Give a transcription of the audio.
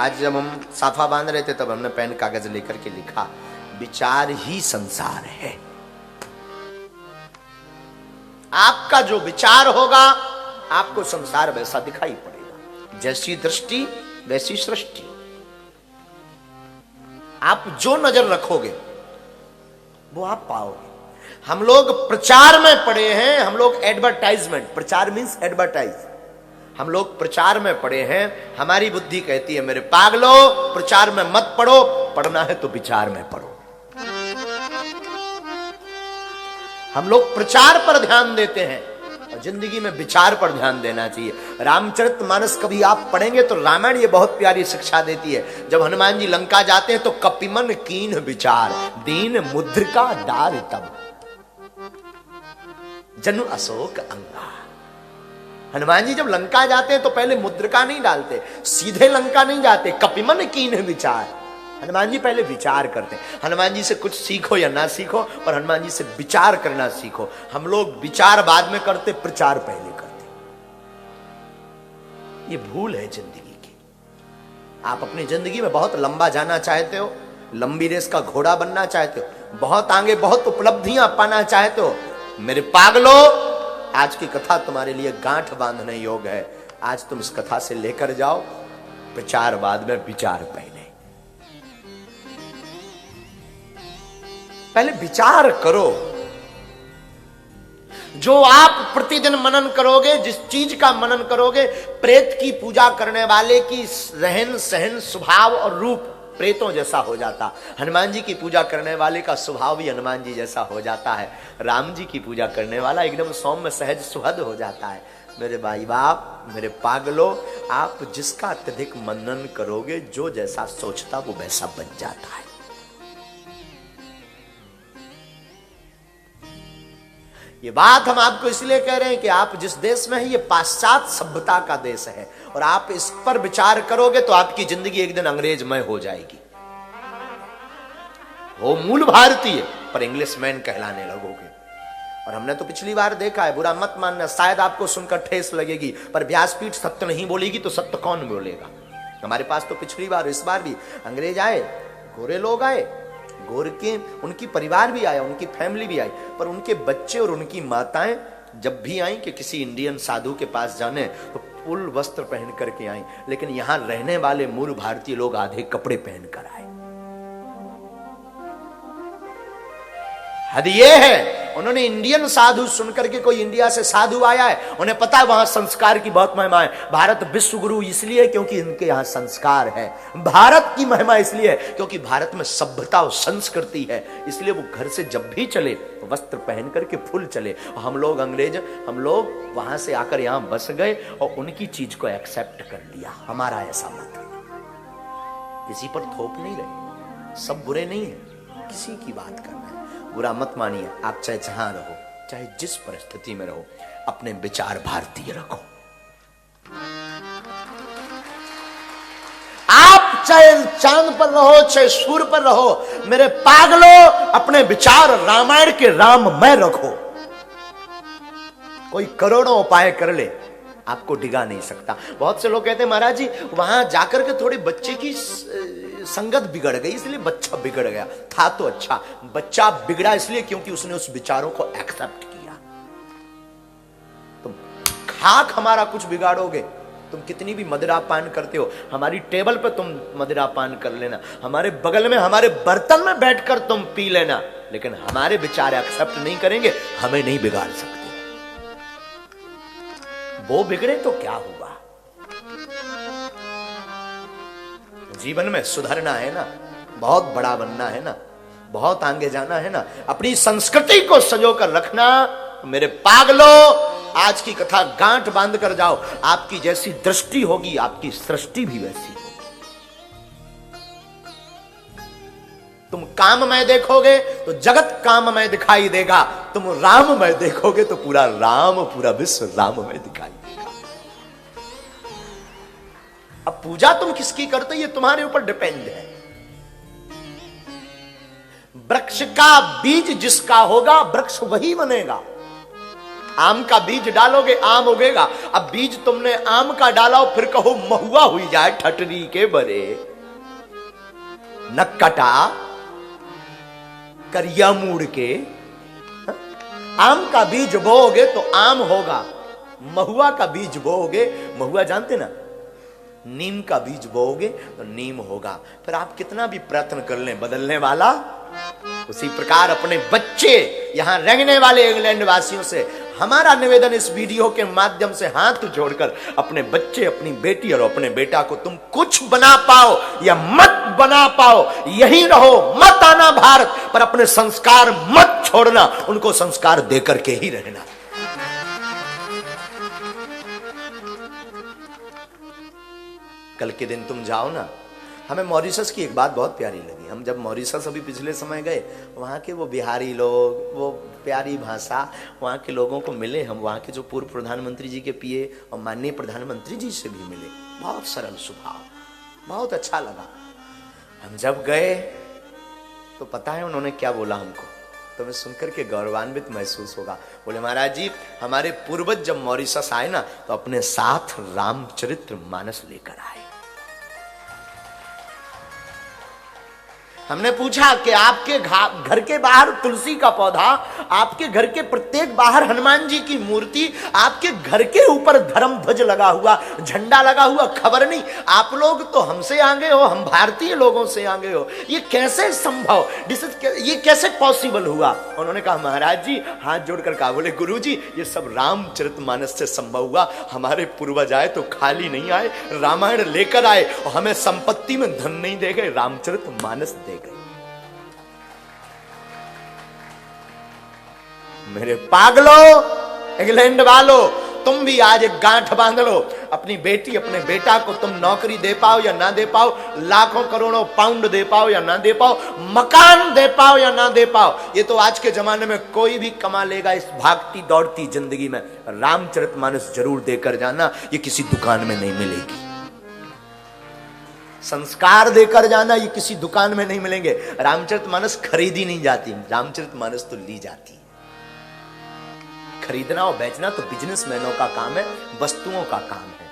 आज जब हम साफा बांध रहे थे तब हमने पेन कागज लेकर के लिखा, विचार ही संसार है। आपका जो विचार होगा आपको संसार वैसा दिखाई पड़ेगा। जैसी दृष्टि वैसी सृष्टि। आप जो नजर रखोगे वो आप पाओगे। हम लोग प्रचार में पड़े हैं, हम लोग एडवर्टाइजमेंट, प्रचार मीन्स एडवर्टाइज, हम लोग प्रचार में पड़े हैं। हमारी बुद्धि कहती है मेरे पागलो प्रचार में मत पढ़ो, पढ़ना है तो विचार में पढ़ो। हम लोग प्रचार पर ध्यान देते हैं और जिंदगी में विचार पर ध्यान देना चाहिए। रामचरितमानस कभी आप पढ़ेंगे तो रामायण ये बहुत प्यारी शिक्षा देती है। जब हनुमान जी लंका जाते हैं तो कपिमन कीन विचार, दीन मुद्रिका डार तब जनु अशोक अंगा। हनुमान जी जब लंका जाते हैं तो पहले मुद्रिका नहीं डालते, सीधे लंका नहीं जाते, कपिमन कीन विचार। हनुमान जी पहले विचार करते हैं। हनुमान जी से कुछ सीखो या ना सीखो, पर हनुमान जी से विचार करना सीखो। हम लोग विचार बाद में करते, प्रचार पहले करते। ये भूल है जिंदगी की। आप अपनी जिंदगी में बहुत लंबा जाना चाहते हो, लंबी रेस का घोड़ा बनना चाहते हो, बहुत आगे बहुत उपलब्धियां पाना चाहते हो, मेरे पागलो आज की कथा तुम्हारे लिए गांठ बांधने योग्य है। आज तुम इस कथा से लेकर जाओ, प्रचार बाद में विचार पहले। पहले विचार करो। जो आप प्रतिदिन मनन करोगे, जिस चीज का मनन करोगे, प्रेत की पूजा करने वाले की रहन सहन स्वभाव और रूप प्रेतों जैसा हो जाता। हनुमान जी की पूजा करने वाले का स्वभाव भी हनुमान जी जैसा हो जाता है। राम जी की पूजा करने वाला एकदम सौम्य सहज सुहद हो जाता है। मेरे भाई बाप, मेरे पागलो, आप जिसका अत्यधिक मनन करोगे, जो जैसा सोचता वो वैसा बन जाता है। ये बात हम आपको इसलिए कह रहे हैं कि आप जिस देश में हैं ये पाश्चात्य सभ्यता का देश है, और आप इस पर विचार करोगे तो आपकी जिंदगी एक दिन अंग्रेजमय हो जाएगी। वो मूल भारतीय पर इंग्लिशमैन कहलाने लगोगे। और हमने तो पिछली बार देखा है, बुरा मत मानना, शायद आपको सुनकर ठेस लगेगी, पर व्यासपीठ सत्य नहीं बोलेगी तो सत्य कौन बोलेगा। हमारे पास तो पिछली बार इस बार भी अंग्रेज आए, गोरे लोग आए, गोरखे, उनकी परिवार भी आया, उनकी फैमिली भी आई, पर उनके बच्चे और उनकी माताएं जब भी आई कि किसी इंडियन साधु के पास जाने तो फुल वस्त्र पहन करके आई। लेकिन यहां रहने वाले मूल भारतीय लोग आधे कपड़े पहन कर आए। हद ये है, उन्होंने इंडियन साधु सुनकर के, कोई इंडिया से साधु आया है, उन्हें पता है वहां संस्कार की बहुत महिमा है। भारत विश्व गुरु इसलिए क्योंकि इनके यहां संस्कार है। भारत की महिमा इसलिए है क्योंकि भारत में सभ्यता और संस्कृति है। इसलिए वो घर से जब भी चले वस्त्र पहन करके फुल चले। और हम लोग अंग्रेज, हम लोग वहां से आकर यहां बस गए और उनकी चीज को एक्सेप्ट कर लिया। हमारा ऐसा मत है, किसी पर थोप नहीं रहे, सब बुरे नहीं है, किसी की बात करना है, बुरा मत मानिए। आप चाहे जहां रहो, चाहे जिस परिस्थिति में रहो, अपने विचार भारतीय रखो। आप चाहे चांद पर रहो, चाहे सूर्य पर रहो, मेरे पागलो अपने विचार रामायण के राममय रखो। कोई करोड़ों उपाय कर ले, आपको डिगा नहीं सकता। बहुत से लोग कहते हैं महाराज जी वहां जाकर के थोड़ी बच्चे की संगत बिगड़ गई इसलिए बच्चा बिगड़ गया। था तो अच्छा, बच्चा बिगड़ा इसलिए क्योंकि उसने उस विचारों को एक्सेप्ट किया। तुम खाक हमारा कुछ बिगाड़ोगे, तुम कितनी भी मदिरा पान करते हो, हमारी टेबल पर तुम मदिरा पान कर लेना, हमारे बगल में हमारे बर्तन में बैठकर तुम पी लेना, लेकिन हमारे विचार एक्सेप्ट नहीं करेंगे, हमें नहीं बिगाड़ सकते। वो बिगड़े तो क्या हुआ। जीवन में सुधरना है ना, बहुत बड़ा बनना है ना, बहुत आगे जाना है ना, अपनी संस्कृति को सजो कर रखना। मेरे पागलो आज की कथा गांठ बांध कर जाओ। आपकी जैसी दृष्टि होगी आपकी सृष्टि भी वैसी होगी। तुम काममय देखोगे तो जगत काममय दिखाई देगा, तुम राममय देखोगे तो पूरा राम, पूरा विश्व राममय दिखाई देगा। अब पूजा तुम किसकी करते हो ये तुम्हारे ऊपर डिपेंड है। वृक्ष का बीज जिसका होगा वृक्ष वही बनेगा। आम का बीज डालोगे आम उगेगा। अब बीज तुमने आम का डाला फिर कहो महुआ हुई जाए ठटरी के बरे, न कटा करिया मूड़ के। आम का बीज बोओगे तो आम होगा, महुआ का बीज बोओगे, महुआ जानते ना, नीम का बीज बोओगे तो नीम होगा। फिर आप कितना भी प्रयत्न कर लें, बदलने वाला। उसी प्रकार अपने बच्चे, यहां रहने वाले इंग्लैंड वासियों से हमारा निवेदन इस वीडियो के माध्यम से हाथ जोड़कर, अपने बच्चे, अपनी बेटी और अपने बेटा को तुम कुछ बना पाओ या मत बना पाओ, यहीं रहो, मत आना भारत, पर अपने संस्कार मत छोड़ना, उनको संस्कार देकर के ही रहना। कल के दिन तुम जाओ ना, हमें मॉरिशस की एक बात बहुत प्यारी लगी। हम जब मॉरिशस अभी पिछले समय गए, वहाँ के वो बिहारी लोग, वो प्यारी भाषा, वहाँ के लोगों को मिले हम। वहाँ के जो पूर्व प्रधानमंत्री जी के पीए और माननीय प्रधानमंत्री जी से भी मिले। बहुत सरल स्वभाव, बहुत अच्छा लगा। हम जब गए तो पता है उन्होंने क्या बोला हमको, तो मैं सुनकर के गौरवान्वित महसूस होगा। बोले महाराज जी, हमारे पूर्वज जब मॉरिशस आए ना तो अपने साथ रामचरित्र मानस लेकर आए। हमने पूछा कि आपके घर के बाहर तुलसी का पौधा, आपके घर के प्रत्येक बाहर हनुमान जी की मूर्ति, आपके घर के ऊपर धर्म ध्वज लगा हुआ, झंडा लगा हुआ, खबर नहीं, आप लोग तो हमसे आगे हो, हम भारतीय लोगों से आगे हो, ये कैसे संभव, ये कैसे पॉसिबल हुआ? उन्होंने कहा महाराज जी, हाथ जोड़कर कहा, बोले गुरु जी, ये सब रामचरितमानस से संभव हुआ। हमारे पूर्वज आए तो खाली नहीं आए, रामायण लेकर आए और हमें संपत्ति में धन नहीं दे गए, रामचरितमानस दे गए। मेरे पागलों, इंग्लैंड वालों, तुम भी आज एक गांठ बांध लो। अपनी बेटी, अपने बेटा को तुम नौकरी दे पाओ या ना दे पाओ, लाखों करोड़ों पाउंड दे पाओ या ना दे पाओ, मकान दे पाओ या ना दे पाओ, ये तो आज के जमाने में कोई भी कमा लेगा इस भागती दौड़ती जिंदगी में। रामचरितमानस जरूर देकर जाना, ये किसी दुकान में नहीं मिलेगी। संस्कार देकर जाना, ये किसी दुकान में नहीं मिलेंगे। रामचरितमानस खरीदी नहीं जाती, रामचरितमानस तो ली जाती। खरीदना और बेचना तो बिजनेसमैनों का काम है, वस्तुओं का काम है।